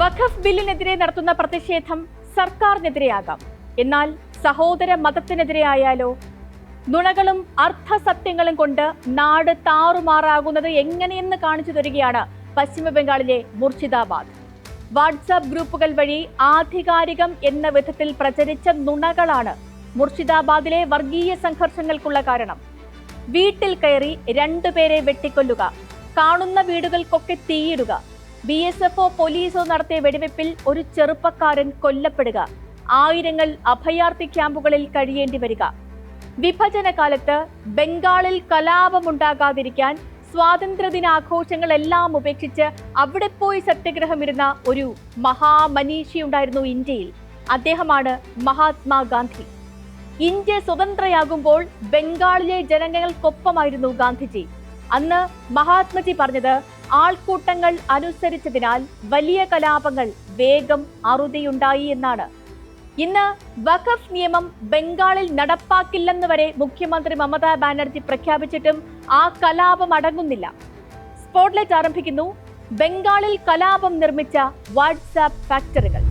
വഖഫ് ബില്ലിനെതിരെ നടത്തുന്ന പ്രതിഷേധം സർക്കാരിനെതിരെയാകാം. എന്നാൽ സഹോദര മതത്തിനെതിരെയായാലോ? നുണകളും അർത്ഥസത്യങ്ങളും കൊണ്ട് നാട് താറുമാറാകുന്നത് എങ്ങനെയെന്ന് കാണിച്ചു തരികയാണ് പശ്ചിമ ബംഗാളിലെ മുർഷിദാബാദ്. വാട്സാപ്പ് ഗ്രൂപ്പുകൾ വഴി ആധികാരികം എന്ന വിധത്തിൽ പ്രചരിച്ച നുണകളാണ് മുർഷിദാബാദിലെ വർഗീയ സംഘർഷങ്ങൾക്കുള്ള കാരണം. വീട്ടിൽ കയറി 2 പേരെ വെട്ടിക്കൊല്ലുക, കാണുന്ന വീടുകൾക്കൊക്കെ തീയിടുക, BSFോ പോലീസോ നടത്തിയ വെടിവെപ്പിൽ ഒരു ചെറുപ്പക്കാരൻ കൊല്ലപ്പെടുക, ആയിരങ്ങൾ അഭയാർത്ഥി ക്യാമ്പുകളിൽ കഴിയേണ്ടി വരിക. വിഭജന കാലത്ത് ബംഗാളിൽ കലാപമുണ്ടാകാതിരിക്കാൻ സ്വാതന്ത്ര്യദിനാഘോഷങ്ങളെല്ലാം ഉപേക്ഷിച്ച് അവിടെ പോയി സത്യഗ്രഹമിരുന്ന ഒരു മഹാമനീഷിയുണ്ടായിരുന്നു ഇന്ത്യയിൽ. അദ്ദേഹമാണ് മഹാത്മാഗാന്ധി. ഇന്ത്യ സ്വതന്ത്രയാകുമ്പോൾ ബംഗാളിലെ ജനങ്ങൾക്കൊപ്പമായിരുന്നു ഗാന്ധിജി. അന്ന് മഹാത്മജി പറഞ്ഞത് ആൾക്കൂട്ടങ്ങൾ അനുസരിച്ചതിനാൽ വലിയ കലാപങ്ങൾ വേഗം അറുതിയുണ്ടായി എന്നാണ്. ഇന്ന് വഖഫ് നിയമം ബംഗാളിൽ നടപ്പാക്കില്ലെന്ന് വരെ മുഖ്യമന്ത്രി മമതാ ബാനർജി പ്രഖ്യാപിച്ചിട്ടും ആ കലാപം അടങ്ങുന്നില്ല. സ്പോട്ട്ലൈറ്റ് ആരംഭിക്കുന്നു. ബംഗാളിൽ കലാപം നിർമ്മിച്ച വാട്സാപ്പ് ഫാക്ടറികൾ.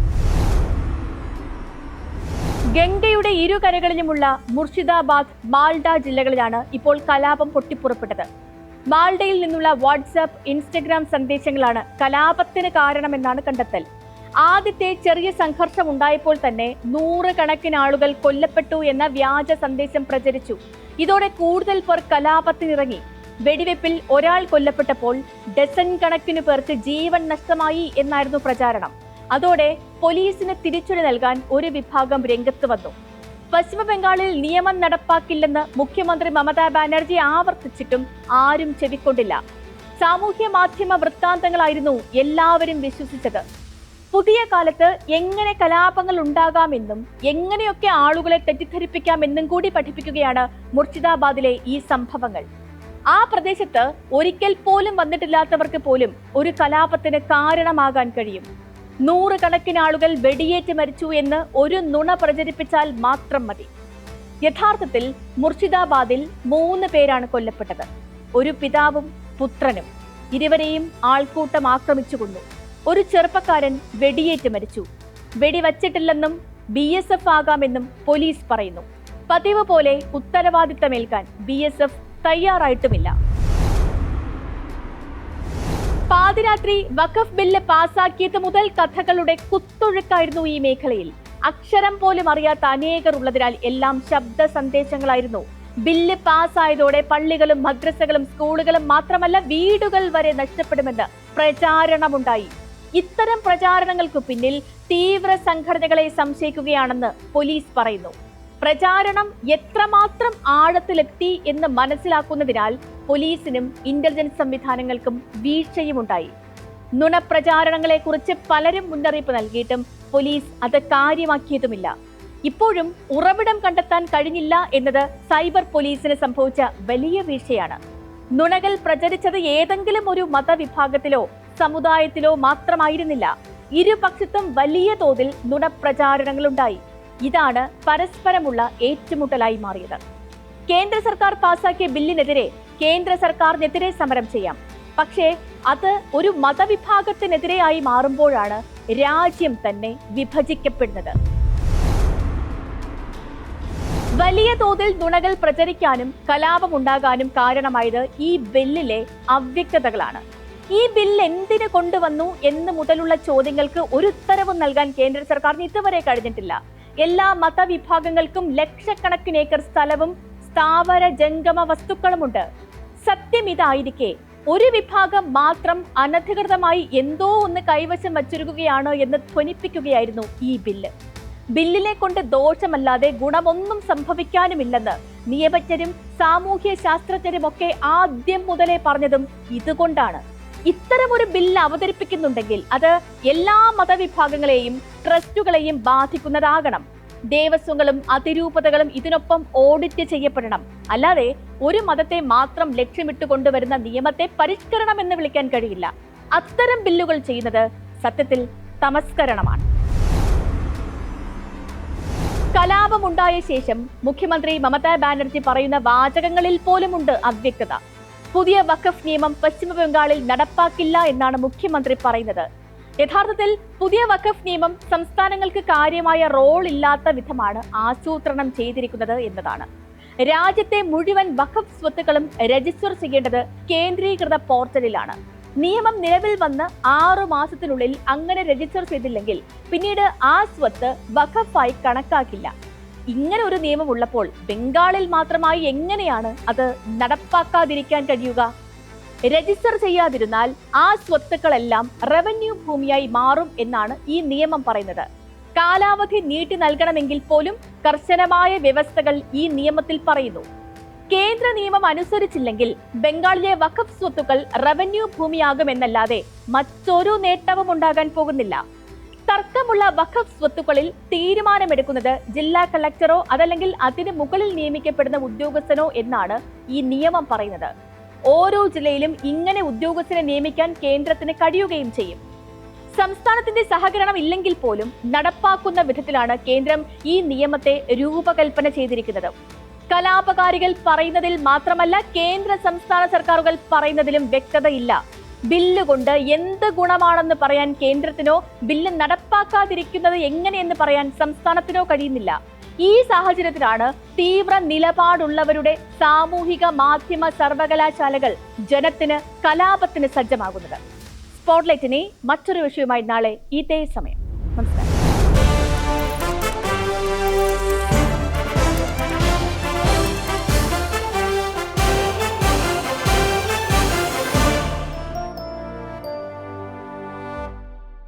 ഗംഗയുടെ ഇരുകരകളിലുമുള്ള മുർഷിദാബാദ്, മാൽഡ ജില്ലകളിലാണ് ഇപ്പോൾ കലാപം പൊട്ടിപ്പുറപ്പെട്ടത്. മാൽഡയിൽ നിന്നുള്ള വാട്സാപ്പ്, ഇൻസ്റ്റഗ്രാം സന്ദേശങ്ങളാണ് കലാപത്തിന് കാരണമെന്നാണ് കണ്ടെത്തൽ. ആദ്യത്തെ ചെറിയ സംഘർഷം ഉണ്ടായപ്പോൾ തന്നെ 100 കണക്കിന് ആളുകൾ കൊല്ലപ്പെട്ടു എന്ന വ്യാജ സന്ദേശം പ്രചരിച്ചു. ഇതോടെ കൂടുതൽ പേർ കലാപത്തിനിറങ്ങി. വെടിവെപ്പിൽ ഒരാൾ കൊല്ലപ്പെട്ടപ്പോൾ ഡസൻ കണക്കിന് പേർക്ക് ജീവൻ നഷ്ടമായി എന്നായിരുന്നു പ്രചാരണം. അതോടെ പോലീസിന് തിരിച്ചടി നൽകാൻ ഒരു വിഭാഗം രംഗത്ത് വന്നു. പശ്ചിമ ബംഗാളിൽ നിയമം നടപ്പാക്കില്ലെന്ന് മുഖ്യമന്ത്രി മമതാ ബാനർജി ആവർത്തിച്ചിട്ടും ആരും ചെവിക്കൊണ്ടില്ല. സാമൂഹ്യ മാധ്യമ വൃത്താന്തങ്ങളായിരുന്നു എല്ലാവരും വിശ്വസിച്ചത്. പുതിയ കാലത്ത് എങ്ങനെ കലാപങ്ങൾ ഉണ്ടാകാമെന്നും എങ്ങനെയൊക്കെ ആളുകളെ തെറ്റിദ്ധരിപ്പിക്കാമെന്നും കൂടി പഠിപ്പിക്കുകയാണ് മുർഷിദാബാദിലെ ഈ സംഭവങ്ങൾ. ആ പ്രദേശത്ത് ഒരിക്കൽ പോലും വന്നിട്ടില്ലാത്തവർക്ക് പോലും ഒരു കലാപത്തിന് കാരണമാകാൻ കഴിയും. 100 കണക്കിന് ആളുകൾ വെടിയേറ്റ് മരിച്ചു എന്ന് ഒരു നുണ പ്രചരിപ്പിച്ചാൽ മാത്രം മതി. യഥാർത്ഥത്തിൽ മുർഷിദാബാദിൽ 3 പേരാണ് കൊല്ലപ്പെട്ടത്. ഒരു പിതാവും പുത്രനും. ഇരുവരെയും ആൾക്കൂട്ടം ആക്രമിച്ചു കൊന്നു. ഒരു ചെറുപ്പക്കാരൻ വെടിയേറ്റ് മരിച്ചു. വെടിവച്ചിട്ടില്ലെന്നും BSF ആകാമെന്നും പോലീസ് പറയുന്നു. പതിവ് പോലെ ഉത്തരവാദിത്തമേൽക്കാൻ BSF തയ്യാറായിട്ടുമില്ല. പാതിരാത്രി വഖഫ് ബില്ല് പാസാക്കിയത് മുതൽ കഥകളുടെ കുത്തൊഴുക്കായിരുന്നു ഈ മേഖലയിൽ. അക്ഷരം പോലും അറിയാത്ത അനേകർ ഉള്ളതിനാൽ എല്ലാം ശബ്ദ സന്ദേശങ്ങളായിരുന്നു. ബില്ല് പാസ്സായതോടെ പള്ളികളും മദ്രസകളും സ്കൂളുകളും മാത്രമല്ല വീടുകൾ വരെ നഷ്ടപ്പെടുമെന്ന് പ്രചാരണമുണ്ടായി. ഇത്തരം പ്രചാരണങ്ങൾക്ക് പിന്നിൽ തീവ്ര സംഘടനകളെ സംശയിക്കുകയാണെന്ന് പോലീസ് പറയുന്നു. പ്രചാരണം എത്രമാത്രം ആഴത്തിലെത്തി എന്ന് മനസ്സിലാക്കുന്നതിനാൽ പോലീസിനും ഇന്റലിജൻസ് സംവിധാനങ്ങൾക്കും വീഴ്ചയുമുണ്ടായി. നുണപ്രചാരണങ്ങളെക്കുറിച്ച് പലരും മുന്നറിയിപ്പ് നൽകിയിട്ടും പോലീസ് അത് കാര്യമാക്കിയതുമില്ല. ഇപ്പോഴും ഉറവിടം കണ്ടെത്താൻ കഴിഞ്ഞില്ല എന്നത് സൈബർ പോലീസിന് സംഭവിച്ച വലിയ വീഴ്ചയാണ്. നുണകൾ പ്രചരിച്ചത് ഏതെങ്കിലും ഒരു മതവിഭാഗത്തിലോ സമുദായത്തിലോ മാത്രമായിരുന്നില്ല. ഇരുപക്ഷത്തും വലിയ തോതിൽ നുണപ്രചാരണങ്ങളുണ്ടായി. ഇതാണ് പരസ്പരമുള്ള ഏറ്റുമുട്ടലായി മാറിയത്. കേന്ദ്ര സർക്കാർ പാസാക്കിയ ബില്ലിനെതിരെ കേന്ദ്ര സർക്കാരിനെതിരെ സമരം ചെയ്യാം. പക്ഷേ അത് ഒരു മതവിഭാഗത്തിനെതിരെയായി മാറുമ്പോഴാണ് രാജ്യം തന്നെ വിഭജിക്കപ്പെടുന്നത്. വലിയ തോതിൽ നുണകൾ പ്രചരിക്കാനും കലാപമുണ്ടാകാനും കാരണമായത് ഈ ബില്ലിലെ അവ്യക്തതകളാണ്. ഈ ബില്ല് എന്തിനു കൊണ്ടുവന്നു എന്ന് മുതലുള്ള ചോദ്യങ്ങൾക്ക് ഒരു ഉത്തരവും നൽകാൻ കേന്ദ്ര സർക്കാരിന് ഇതുവരെ കഴിഞ്ഞിട്ടില്ല. എല്ലാ മതവിഭാഗങ്ങൾക്കും ലക്ഷക്കണക്കിന് ഏക്കർ സ്ഥലവും സ്ഥാവര ജംഗമ വസ്തുക്കളുമുണ്ട്. സത്യം ഇതായിരിക്കെ ഒരു വിഭാഗം മാത്രം അനധികൃതമായി എന്തോ ഒന്ന് കൈവശം വച്ചിരിക്കുകയാണ് എന്ന് ധ്വനിപ്പിക്കുകയായിരുന്നു ഈ ബില്ല്. ബില്ലിനെ കൊണ്ട് ദോഷമല്ലാതെ ഗുണമൊന്നും സംഭവിക്കാനുമില്ലെന്ന് നിയമജ്ഞരും സാമൂഹ്യ ശാസ്ത്രജ്ഞരുമൊക്കെ ആദ്യം മുതലേ പറഞ്ഞതും ഇതുകൊണ്ടാണ്. ഇത്തരമൊരു ബില്ല് അവതരിപ്പിക്കുന്നുണ്ടെങ്കിൽ അത് എല്ലാ മതവിഭാഗങ്ങളെയും ട്രസ്റ്റുകളെയും ബാധിക്കുന്നതാകണം. ദേവസ്വങ്ങളും അതിരൂപതകളും ഇതിനൊപ്പം ഓഡിറ്റ് ചെയ്യപ്പെടണം. അല്ലാതെ ഒരു മതത്തെ മാത്രം ലക്ഷ്യമിട്ട് കൊണ്ടുവരുന്ന നിയമത്തെ പരിഷ്കരണം എന്ന് വിളിക്കാൻ കഴിയില്ല. അത്തരം ബില്ലുകൾ ചെയ്യുന്നത് സത്യത്തിൽ തമസ്കരണമാണ്. കലാപമുണ്ടായ ശേഷം മുഖ്യമന്ത്രി മമതാ ബാനർജി പറയുന്ന വാചകങ്ങളിൽ പോലുമുണ്ട് അവ്യക്തത. പുതിയ വഖഫ് നിയമം പശ്ചിമ ബംഗാളിൽ നടപ്പാക്കില്ല എന്നാണ് മുഖ്യമന്ത്രി പറയുന്നത്. യഥാർത്ഥത്തിൽ പുതിയ വഖഫ് നിയമം സംസ്ഥാനങ്ങൾക്ക് കാര്യമായ റോൾ ഇല്ലാത്ത വിധമാണ് ആസൂത്രണം ചെയ്തിരിക്കുന്നത് എന്നതാണ്. രാജ്യത്തെ മുഴുവൻ വഖഫ് സ്വത്തുക്കളും രജിസ്റ്റർ ചെയ്യേണ്ടത് കേന്ദ്രീകൃത പോർട്ടലിലാണ്. നിയമം നിലവിൽ വന്ന് 6 മാസത്തിനുള്ളിൽ അങ്ങനെ രജിസ്റ്റർ ചെയ്തില്ലെങ്കിൽ പിന്നീട് ആ സ്വത്ത് വഖഫായി കണക്കാക്കില്ല. ഇങ്ങനെ ഒരു നിയമം ഉള്ളപ്പോൾ ബംഗാളിൽ മാത്രമായി എങ്ങനെയാണ് അത് നടപ്പാക്കാതിരിക്കാൻ കഴിയുക? രജിസ്റ്റർ ചെയ്യാതിരുന്നാൽ ആ സ്വത്തുക്കളെല്ലാം റവന്യൂ ഭൂമിയായി മാറും എന്നാണ് ഈ നിയമം പറയുന്നത്. കാലാവധി നീട്ടി നൽകണമെങ്കിൽ പോലും കർശനമായ വ്യവസ്ഥകൾ ഈ നിയമത്തിൽ പറയുന്നു. കേന്ദ്ര നിയമം അനുസരിച്ചില്ലെങ്കിൽ ബംഗാളിലെ വഖഫ് സ്വത്തുക്കൾ റവന്യൂ ഭൂമിയാകുമെന്നല്ലാതെ മറ്റൊരു നേട്ടവും ഉണ്ടാകാൻ പോകുന്നില്ല. തർക്കമുള്ള വഖഫ് സ്വത്തുക്കളിൽ തീരുമാനമെടുക്കുന്നത് ജില്ലാ കളക്ടറോ അതല്ലെങ്കിൽ അതിന് മുകളിൽ നിയമിക്കപ്പെടുന്ന ഉദ്യോഗസ്ഥനോ എന്നാണ് ഈ നിയമം പറയുന്നത്. ഓരോ ജില്ലയിലും ഇങ്ങനെ ഉദ്യോഗസ്ഥനെ നിയമിക്കാൻ കേന്ദ്രത്തിന് കഴിയുകയും ചെയ്യും. സംസ്ഥാനത്തിന്റെ സഹകരണം ഇല്ലെങ്കിൽ പോലും നടപ്പാക്കുന്ന വിധത്തിലാണ് കേന്ദ്രം ഈ നിയമത്തെ രൂപകൽപ്പന ചെയ്തിരിക്കുന്നത്. കലാപകാരികൾ പറയുന്നതിൽ മാത്രമല്ല കേന്ദ്ര സംസ്ഥാന സർക്കാരുകൾ പറയുന്നതിലും വ്യക്തതയില്ല. ബില്ല് കൊണ്ട് എന്ത് ഗുണമാണെന്ന് പറയാൻ കേന്ദ്രത്തിനോ ബില്ല് നടപ്പാക്കാതിരിക്കുന്നത് എങ്ങനെയെന്ന് പറയാൻ സംസ്ഥാനത്തിനോ കഴിയുന്നില്ല. ഈ സാഹചര്യത്തിലാണ് തീവ്ര നിലപാടുള്ളവരുടെ സാമൂഹിക മാധ്യമ സർവകലാശാലകൾ ജനത്തിന് കലാപത്തിന് സജ്ജമാകുന്നത്. സ്പോട്ട്ലൈറ്റിനെ മറ്റൊരു വിഷയവുമായി നാളെ ഇതേ സമയം. നമസ്കാരം.